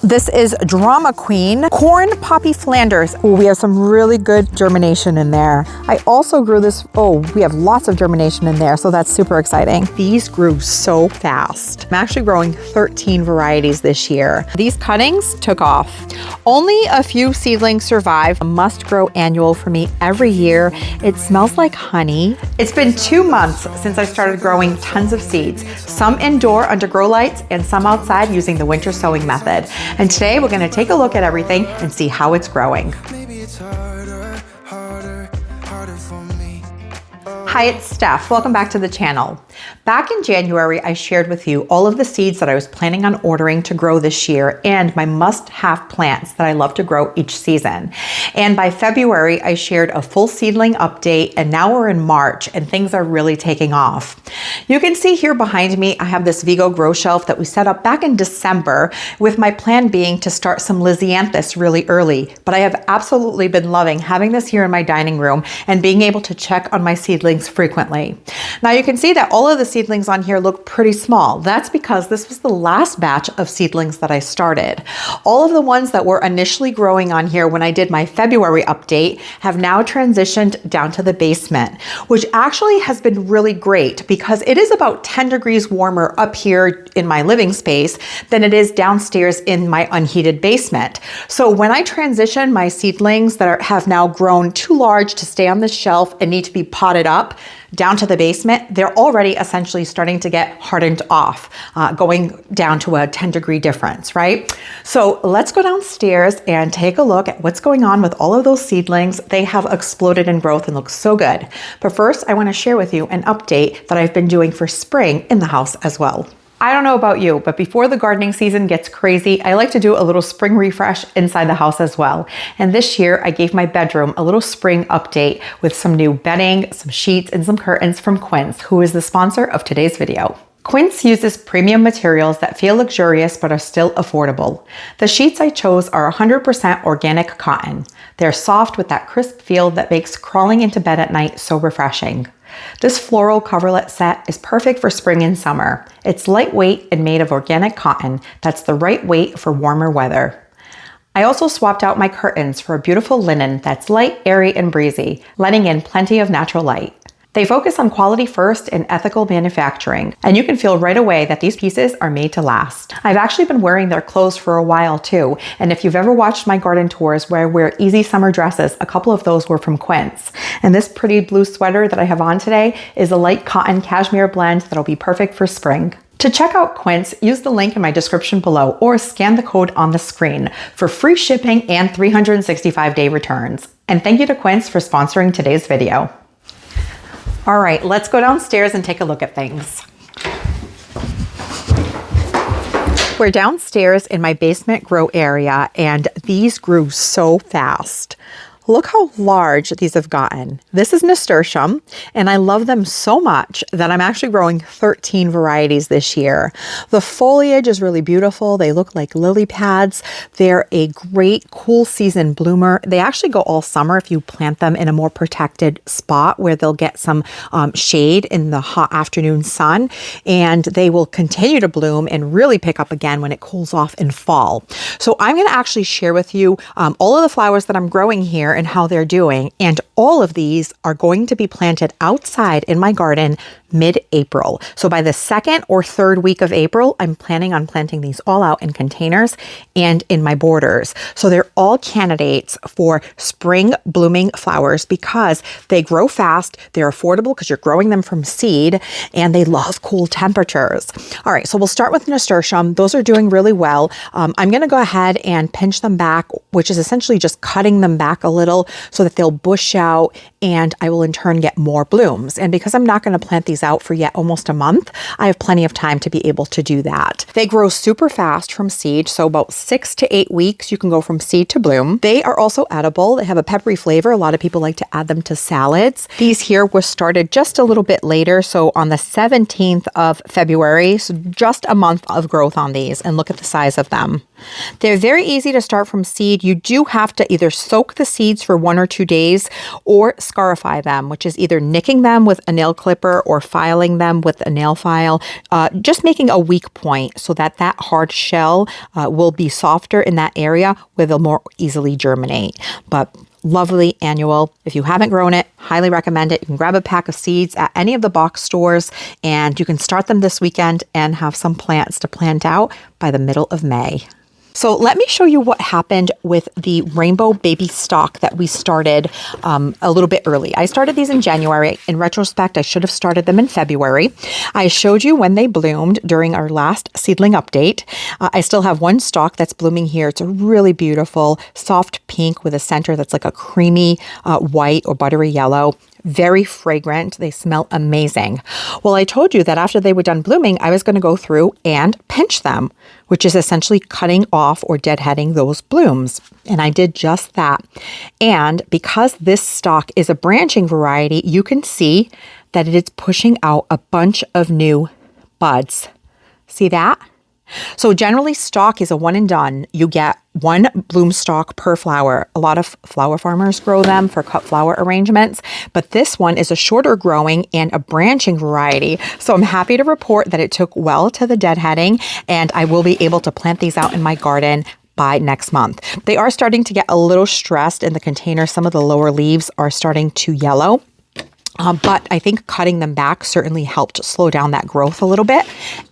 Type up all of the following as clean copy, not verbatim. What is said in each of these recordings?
This is Drama Queen, Corn Poppy Flanders. Ooh, we have some really good germination in there. I also grew this, we have lots of germination in there, so that's super exciting. These grew so fast. I'm actually growing 13 varieties this year. These cuttings took off. Only a few seedlings survive. A must grow annual for me every year. It smells like honey. It's been 2 months since I started growing tons of seeds, some indoor under grow lights and some outside using the winter sowing method. And today we're gonna take a look at everything and see how it's growing. Hi, it's Steph. Welcome back to the channel. Back in January, I shared with you all of the seeds that I was planning on ordering to grow this year and my must-have plants that I love to grow each season. And by February, I shared a full seedling update, and now we're in March and things are really taking off. You can see here behind me, I have this Vigo grow shelf that we set up back in December with my plan being to start some Lisianthus really early, but I have absolutely been loving having this here in my dining room and being able to check on my seedlings frequently. Now you can see that all of the seedlings on here look pretty small. That's because this was the last batch of seedlings that I started. All of the ones that were initially growing on here when I did my February update have now transitioned down to the basement, which actually has been really great because it is about 10 degrees warmer up here in my living space than it is downstairs in my unheated basement. So when I transition my seedlings that have now grown too large to stay on the shelf and need to be potted up down to the basement, they're already essentially starting to get hardened off, going down to a 10-degree difference, right? So let's go downstairs and take a look at what's going on with all of those seedlings. They have exploded in growth and look so good. But first, I want to share with you an update that I've been doing for spring in the house as well. I don't know about you, but before the gardening season gets crazy, I like to do a little spring refresh inside the house as well. And this year I gave my bedroom a little spring update with some new bedding, some sheets, and some curtains from Quince, who is the sponsor of today's video. Quince uses premium materials that feel luxurious but are still affordable. The sheets I chose are 100% organic cotton. They're soft with that crisp feel that makes crawling into bed at night so refreshing. This floral coverlet set is perfect for spring and summer. It's lightweight and made of organic cotton that's the right weight for warmer weather. I also swapped out my curtains for a beautiful linen that's light, airy, and breezy, letting in plenty of natural light. They focus on quality first and ethical manufacturing, and you can feel right away that these pieces are made to last. I've actually been wearing their clothes for a while too, and if you've ever watched my garden tours where I wear easy summer dresses, a couple of those were from Quince. And this pretty blue sweater that I have on today is a light cotton cashmere blend that'll be perfect for spring. To check out Quince, use the link in my description below or scan the code on the screen for free shipping and 365-day returns. And thank you to Quince for sponsoring today's video. All right, let's go downstairs and take a look at things. We're downstairs in my basement grow area, and these grew so fast. Look how large these have gotten. This is nasturtium, and I love them so much that I'm actually growing 13 varieties this year. The foliage is really beautiful. They look like lily pads. They're a great cool season bloomer. They actually go all summer if you plant them in a more protected spot where they'll get some shade in the hot afternoon sun, and they will continue to bloom and really pick up again when it cools off in fall. So I'm gonna actually share with you all of the flowers that I'm growing here and how they're doing. And all of these are going to be planted outside in my garden mid-April. So by the 2nd or 3rd week of April, I'm planning on planting these all out in containers and in my borders. So they're all candidates for spring blooming flowers because they grow fast, they're affordable because you're growing them from seed, and they love cool temperatures. All right, so we'll start with nasturtium. Those are doing really well. I'm gonna go ahead and pinch them back, which is essentially just cutting them back a little so that they'll bush out, and I will in turn get more blooms. And because I'm not gonna plant these out for yet almost a month, I have plenty of time to be able to do that. They grow super fast from seed, so about 6 to 8 weeks you can go from seed to bloom. They are also edible. They have a peppery flavor. A lot of people like to add them to salads. These here were started just a little bit later, so on the 17th of February, so just a month of growth on these, and look at the size of them. They're very easy to start from seed. You do have to either soak the seeds for 1 or 2 days or scarify them, which is either nicking them with a nail clipper or filing them with a nail file, just making a weak point so that that hard shell will be softer in that area where they'll more easily germinate. But lovely annual. If you haven't grown it, highly recommend it. You can grab a pack of seeds at any of the box stores and you can start them this weekend and have some plants to plant out by the middle of May. So let me show you what happened with the rainbow baby stock that we started a little bit early. I started these in January. In retrospect, I should have started them in February. I showed you when they bloomed during our last seedling update. I still have one stalk that's blooming here. It's a really beautiful soft pink with a center that's like a creamy white or buttery yellow. Very fragrant. They smell amazing. Well, I told you that after they were done blooming, I was going to go through and pinch them, which is essentially cutting off or deadheading those blooms. And I did just that. And because this stock is a branching variety, you can see that it is pushing out a bunch of new buds. See that? So generally stock is a one and done. You get one bloom stalk per flower. A lot of flower farmers grow them for cut flower arrangements, but this one is a shorter growing and a branching variety. So I'm happy to report that it took well to the deadheading and I will be able to plant these out in my garden by next month. They are starting to get a little stressed in the container. Some of the lower leaves are starting to yellow. But I think cutting them back certainly helped slow down that growth a little bit.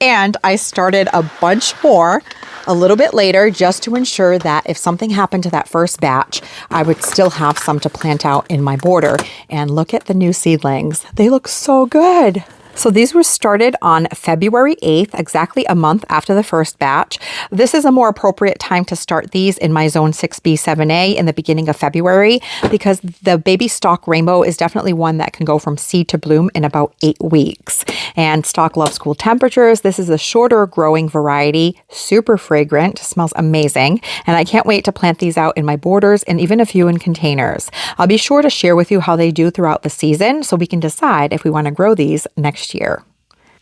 And I started a bunch more a little bit later just to ensure that if something happened to that first batch, I would still have some to plant out in my border. And look at the new seedlings. They look so good. So these were started on February 8th, exactly a month after the first batch. This is a more appropriate time to start these in my zone 6B, 7A in the beginning of February because the baby stock rainbow is definitely one that can go from seed to bloom in about 8 weeks. And stock loves cool temperatures. This is a shorter growing variety, super fragrant, smells amazing. And I can't wait to plant these out in my borders and even a few in containers. I'll be sure to share with you how they do throughout the season so we can decide if we want to grow these next year.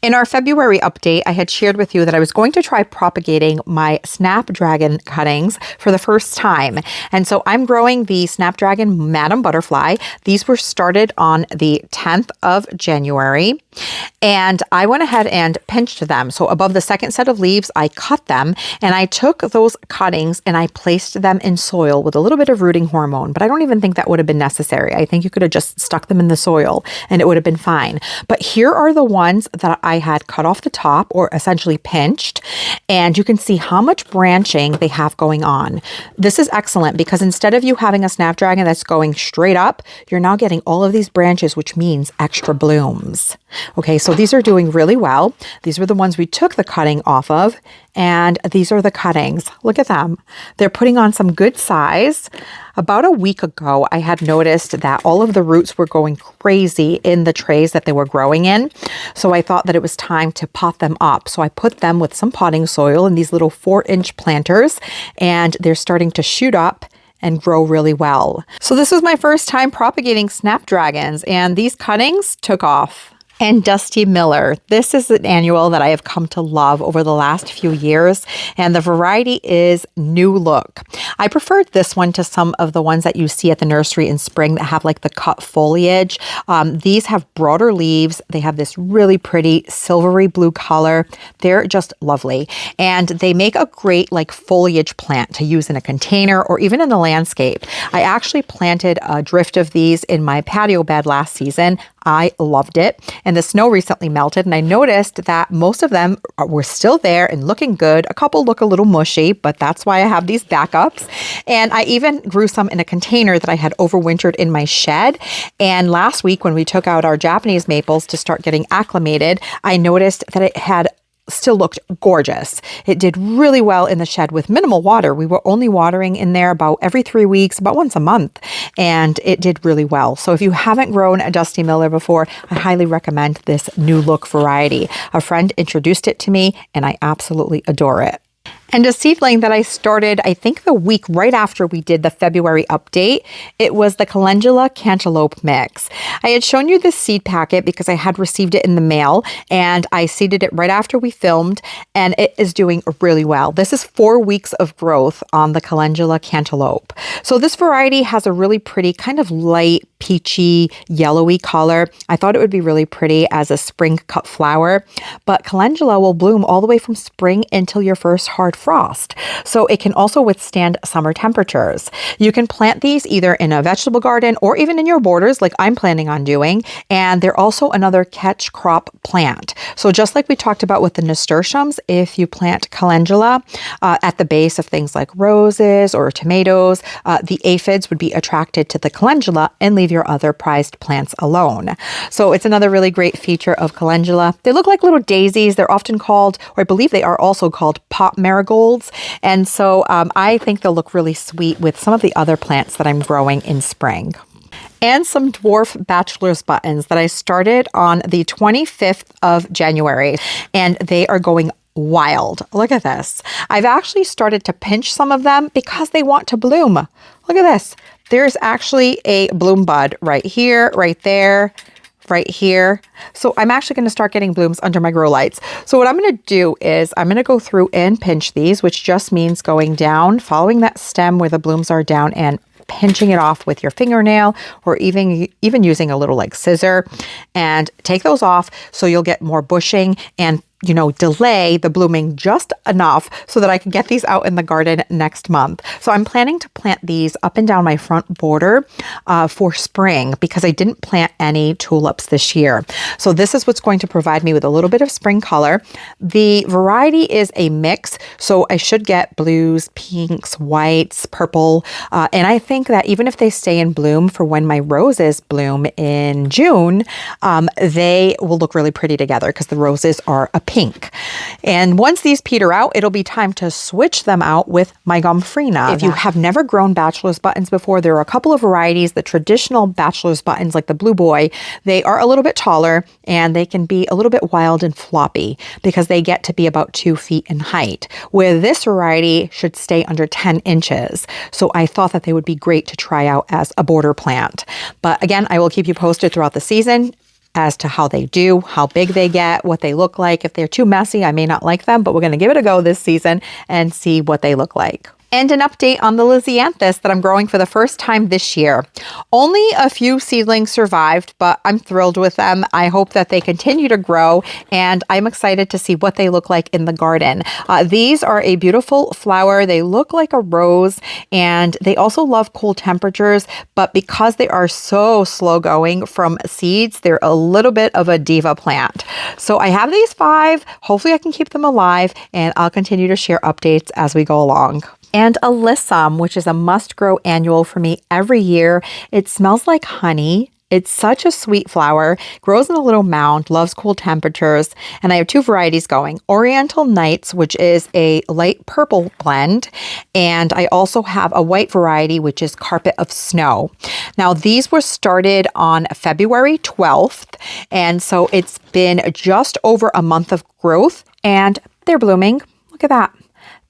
In our February update, I had shared with you that I was going to try propagating my snapdragon cuttings for the first time. And so I'm growing the snapdragon Madam Butterfly. These were started on the 10th of January. And I went ahead and pinched them. So above the second set of leaves, I cut them and I took those cuttings and I placed them in soil with a little bit of rooting hormone. But I don't even think that would have been necessary. I think you could have just stuck them in the soil and it would have been fine. But here are the ones that I had cut off the top or essentially pinched, and you can see how much branching they have going on. This is excellent because instead of you having a snapdragon that's going straight up, you're now getting all of these branches, which means extra blooms. Okay, so these are doing really well. These were the ones we took the cutting off of, and these are the cuttings. Look at them. They're putting on some good size. About a week ago, I had noticed that all of the roots were going crazy in the trays that they were growing in. So I thought that it was time to pot them up. So I put them with some potting soil in these little 4-inch planters, and they're starting to shoot up and grow really well. So this was my first time propagating snapdragons, and these cuttings took off. And Dusty Miller. This is an annual that I have come to love over the last few years, and the variety is New Look. I preferred this one to some of the ones that you see at the nursery in spring that have like the cut foliage. These have broader leaves. They have this really pretty silvery blue color. They're just lovely, and they make a great like foliage plant to use in a container or even in the landscape. I actually planted a drift of these in my patio bed last season. I loved it. And the snow recently melted, and I noticed that most of them were still there and looking good. A couple look a little mushy, but that's why I have these backups. And I even grew some in a container that I had overwintered in my shed. And last week when we took out our Japanese maples to start getting acclimated, I noticed that it had still looked gorgeous. It did really well in the shed with minimal water. We were only watering in there about every 3 weeks, about once a month, and it did really well. So if you haven't grown a Dusty Miller before, I highly recommend this New Look variety. A friend introduced it to me and I absolutely adore it. And a seedling that I started, I think the week right after we did the February update, it was the Calendula cantaloupe mix. I had shown you this seed packet because I had received it in the mail, and I seeded it right after we filmed, and it is doing really well. This is 4 weeks of growth on the Calendula cantaloupe. So this variety has a really pretty kind of light peachy yellowy color. I thought it would be really pretty as a spring cut flower, but Calendula will bloom all the way from spring until your first hard frost. So it can also withstand summer temperatures. You can plant these either in a vegetable garden or even in your borders like I'm planning on doing. And they're also another catch crop plant. So just like we talked about with the nasturtiums, if you plant Calendula at the base of things like roses or tomatoes, the aphids would be attracted to the Calendula and leave your other prized plants alone. So it's another really great feature of Calendula. They look like little daisies. They're often called, or I believe they are also called, pot marigolds. And so I think they'll look really sweet with some of the other plants that I'm growing in spring. And some dwarf bachelor's buttons that I started on the 25th of January, and they are going wild. Look at this. I've actually started to pinch some of them because they want to bloom. Look at this. There's actually a bloom bud right here, right there, right here. So I'm actually going to start getting blooms under my grow lights. So what I'm going to do is I'm going to go through and pinch these, which just means going down, following that stem where the blooms are down and pinching it off with your fingernail, or even using a little like scissor, and take those off so you'll get more bushing and delay the blooming just enough so that I can get these out in the garden next month. So I'm planning to plant these up and down my front border for spring because I didn't plant any tulips this year. So this is what's going to provide me with a little bit of spring color. The variety is a mix, so I should get blues, pinks, whites, purple, and I think that even if they stay in bloom for when my roses bloom in June, they will look really pretty together because the roses are a pink. And once these peter out, it'll be time to switch them out with my Gomphrena. If you have never grown bachelor's buttons before, there are a couple of varieties. The traditional bachelor's buttons, like the Blue Boy, they are a little bit taller and they can be a little bit wild and floppy because they get to be about 2 feet in height, where this variety should stay under 10 inches. So I thought that they would be great to try out as a border plant. But again, I will keep you posted throughout the season as to how they do, how big they get, what they look like. If they're too messy, I may not like them, but we're going to give it a go this season and see what they look like. And an update on the Lisianthus that I'm growing for the first time this year. Only a few seedlings survived, but I'm thrilled with them. I hope that they continue to grow, and I'm excited to see what they look like in the garden. These are a beautiful flower. They look like a rose, and they also love cool temperatures, but because they are so slow going from seeds, they're a little bit of a diva plant. So I have these 5. Hopefully I can keep them alive, and I'll continue to share updates as we go along. And alyssum, which is a must-grow annual for me every year. It smells like honey. It's such a sweet flower, grows in a little mound, loves cool temperatures, and I have 2 varieties going. Oriental Nights, which is a light purple blend, and I also have a white variety, which is Carpet of Snow. Now, these were started on February 12th, and so it's been just over a month of growth, and they're blooming. Look at that.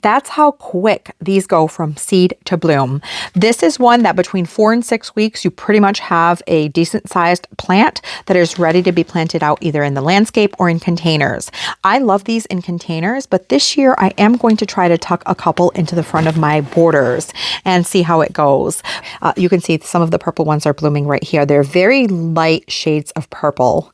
That's how quick these go from seed to bloom. This is one that between 4 and 6 weeks, you pretty much have a decent sized plant that is ready to be planted out either in the landscape or in containers. I love these in containers, but this year I am going to try to tuck a couple into the front of my borders and see how it goes. You can see some of the purple ones are blooming right here. They're very light shades of purple,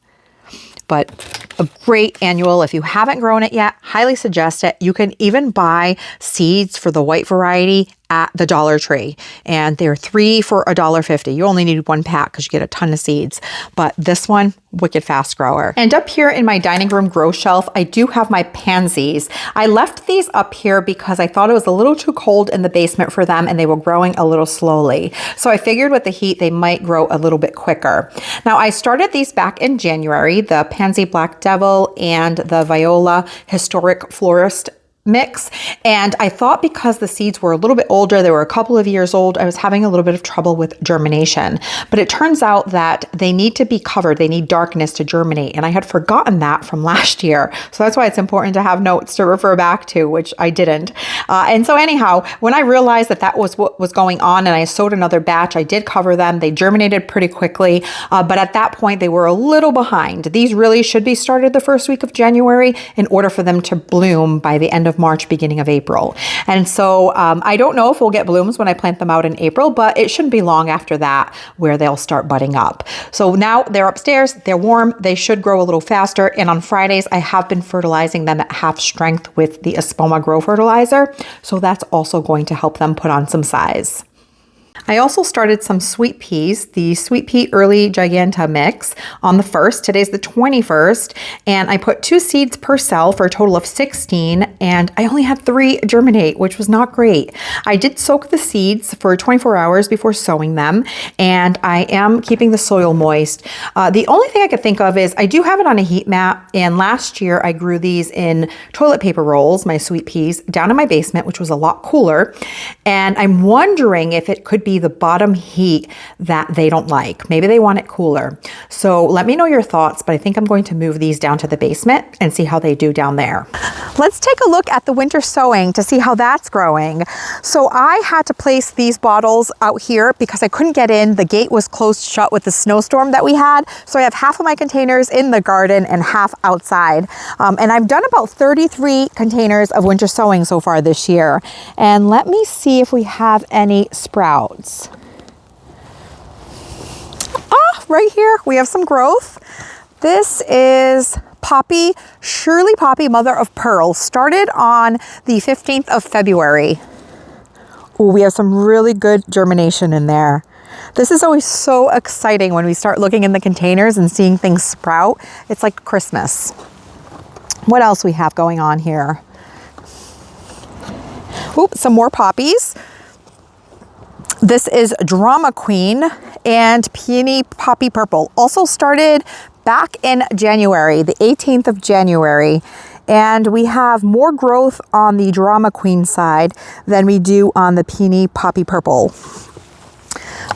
but a great annual. If you haven't grown it yet, highly suggest it. You can even buy seeds for the white variety at the Dollar Tree, and they're 3 for $1.50. You only need 1 pack because you get a ton of seeds, but this one, wicked fast grower. And up here in my dining room grow shelf, I do have my pansies. I left these up here because I thought it was a little too cold in the basement for them and they were growing a little slowly. So I figured with the heat, they might grow a little bit quicker. Now I started these back in January, the Pansy Black Devil and the Viola Historic Florist mix, and I thought because the seeds were a little bit older, they were a couple of years old, I was having a little bit of trouble with germination. But it turns out that they need to be covered, they need darkness to germinate, and I had forgotten that from last year. So that's why it's important to have notes to refer back to, which I didn't. And so anyhow, when I realized that that was what was going on and I sowed another batch, I did cover them. They germinated pretty quickly, but at that point they were a little behind. These really should be started the first week of January in order for them to bloom by the end of March, beginning of April. And so I don't know if we'll get blooms when I plant them out in April, but it shouldn't be long after that where they'll start budding up. So now they're upstairs, they're warm, they should grow a little faster. And on Fridays, I have been fertilizing them at half strength with the Espoma Grow fertilizer. So that's also going to help them put on some size. I also started some sweet peas, the sweet pea early giganta mix on the 1st. Today's the 21st, and I put 2 seeds per cell for a total of 16, and I only had 3 germinate, which was not great. I did soak the seeds for 24 hours before sowing them, and I am keeping the soil moist. The only thing I could think of is I do have it on a heat mat, and last year I grew these in toilet paper rolls, my sweet peas, down in my basement, which was a lot cooler, and I'm wondering if it could be the bottom heat that they don't like. Maybe they want it cooler. So let me know your thoughts, but I think I'm going to move these down to the basement and see how they do down there. Let's take a look at the winter sowing to see how that's growing. So I had to place these bottles out here because I couldn't get in. The gate was closed shut with the snowstorm that we had. So I have half of my containers in the garden and half outside. And I've done about 33 containers of winter sowing so far this year. And let me see if we have any sprouts. Right here we have some growth. This is Poppy, Shirley Poppy, mother of pearl, started on the 15th of February. Ooh, we have some really good germination in there. This is always so exciting when we start looking in the containers and seeing things sprout. It's like Christmas. What else we have going on here? Ooh, some more poppies. This is Drama Queen and Peony Poppy Purple. Also started back in January, the 18th of January. And we have more growth on the Drama Queen side than we do on the Peony Poppy Purple.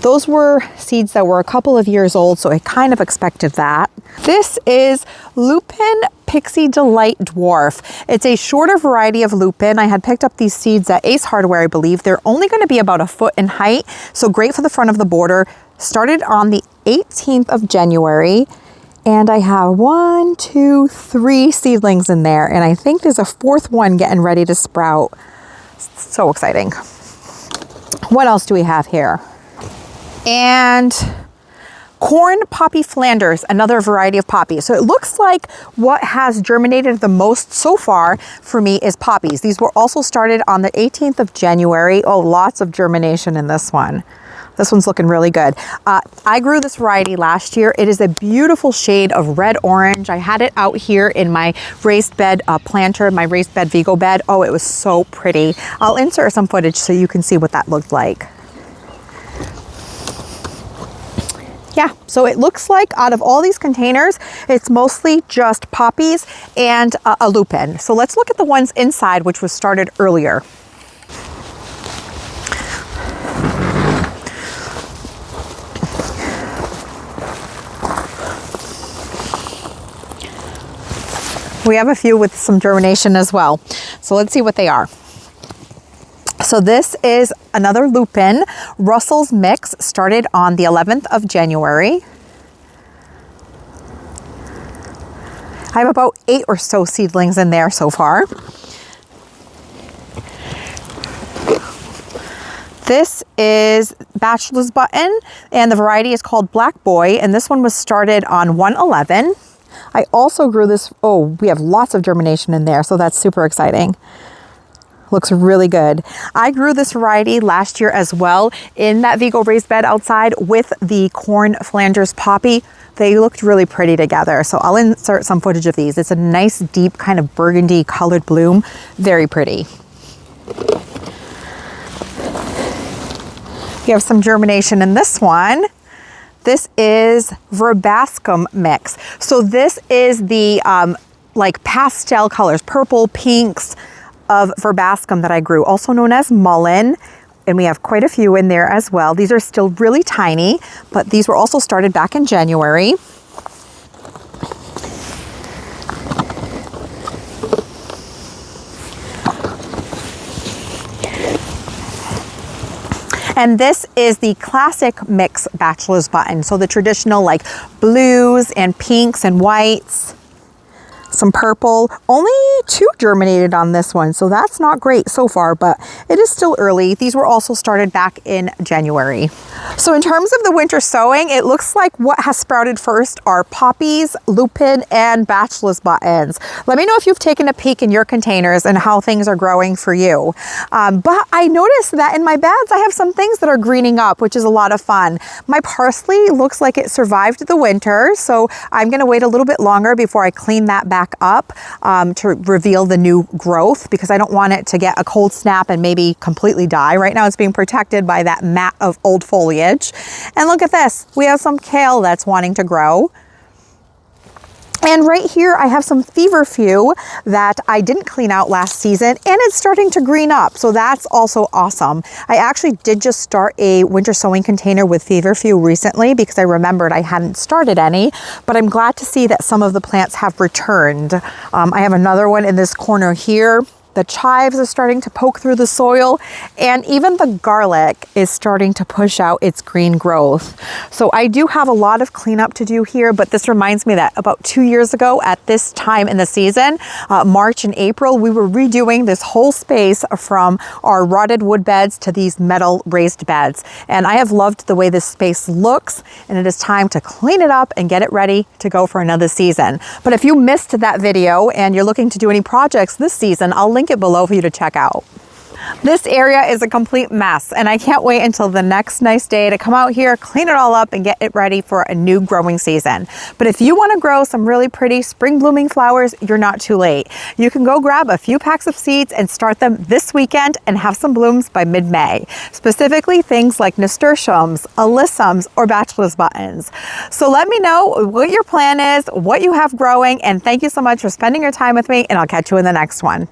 Those were seeds that were a couple of years old, so I kind of expected that. This is Lupin Pixie Delight Dwarf. It's a shorter variety of lupin. I had picked up these seeds at Ace Hardware, I believe. They're only going to be about a foot in height, so great for the front of the border. Started on the 18th of January, and I have 1, 2, 3 seedlings in there, and I think there's a 4th one getting ready to sprout. So exciting. What else do we have here? And corn poppy Flanders, another variety of poppy. So it looks like what has germinated the most so far for me is poppies. These were also started on the 18th of January. Oh, lots of germination in this one. This one's looking really good. I grew this variety last year. It is a beautiful shade of red orange. I had it out here in my raised bed planter, my raised bed Vigo bed. Oh, it was so pretty. I'll insert some footage so you can see what that looked like. Yeah, so it looks like out of all these containers, it's mostly just poppies and a lupin. So let's look at the ones inside, which was started earlier. We have a few with some germination as well. So let's see what they are. So this is another lupin, Russell's Mix, started on the 11th of January. I have about 8 or so seedlings in there so far. This is Bachelor's Button, and the variety is called Black Boy, and this one was started on 1/11. I also grew this, oh, we have lots of germination in there, so that's super exciting. Looks really good. I grew this variety last year as well in that Vigo raised bed outside with the corn Flanders poppy. They looked really pretty together, so I'll insert some footage of these. It's a nice, deep kind of burgundy colored bloom. Very pretty. We have some germination in this one. This is Verbascum Mix. So this is the like pastel colors, purple, pinks, of verbascum that I grew, also known as mullein. And we have quite a few in there as well. These are still really tiny, but these were also started back in January. And this is the classic mix bachelor's button. So the traditional like blues and pinks and whites, some purple. Only 2 germinated on this one, so that's not great so far, but it is still early. These were also started back in January. So in terms of the winter sowing, it looks like what has sprouted first are poppies, lupin, and bachelor's buttons. Let me know if you've taken a peek in your containers and how things are growing for you. But I noticed that in my beds, I have some things that are greening up, which is a lot of fun. My parsley looks like it survived the winter, so I'm gonna wait a little bit longer before I clean that back up to reveal the new growth, because I don't want it to get a cold snap and maybe completely die. Right now it's being protected by that mat of old foliage. And look at this, we have some kale that's wanting to grow. And right here, I have some feverfew that I didn't clean out last season, and it's starting to green up. So that's also awesome. I actually did just start a winter sowing container with feverfew recently because I remembered I hadn't started any, but I'm glad to see that some of the plants have returned. I have another one in this corner here. The chives are starting to poke through the soil, and even the garlic is starting to push out its green growth. So I do have a lot of cleanup to do here, but this reminds me that about 2 years ago at this time in the season, March and April, we were redoing this whole space from our rotted wood beds to these metal raised beds. And I have loved the way this space looks, and it is time to clean it up and get it ready to go for another season. But if you missed that video and you're looking to do any projects this season, I'll link it below for you to check out. This area is a complete mess, and I can't wait until the next nice day to come out here, clean it all up, and get it ready for a new growing season. But if you want to grow some really pretty spring blooming flowers, you're not too late. You can go grab a few packs of seeds and start them this weekend and have some blooms by mid-May. Specifically things like nasturtiums, alyssums, or bachelor's buttons. So let me know what your plan is, what you have growing, and thank you so much for spending your time with me, and I'll catch you in the next one.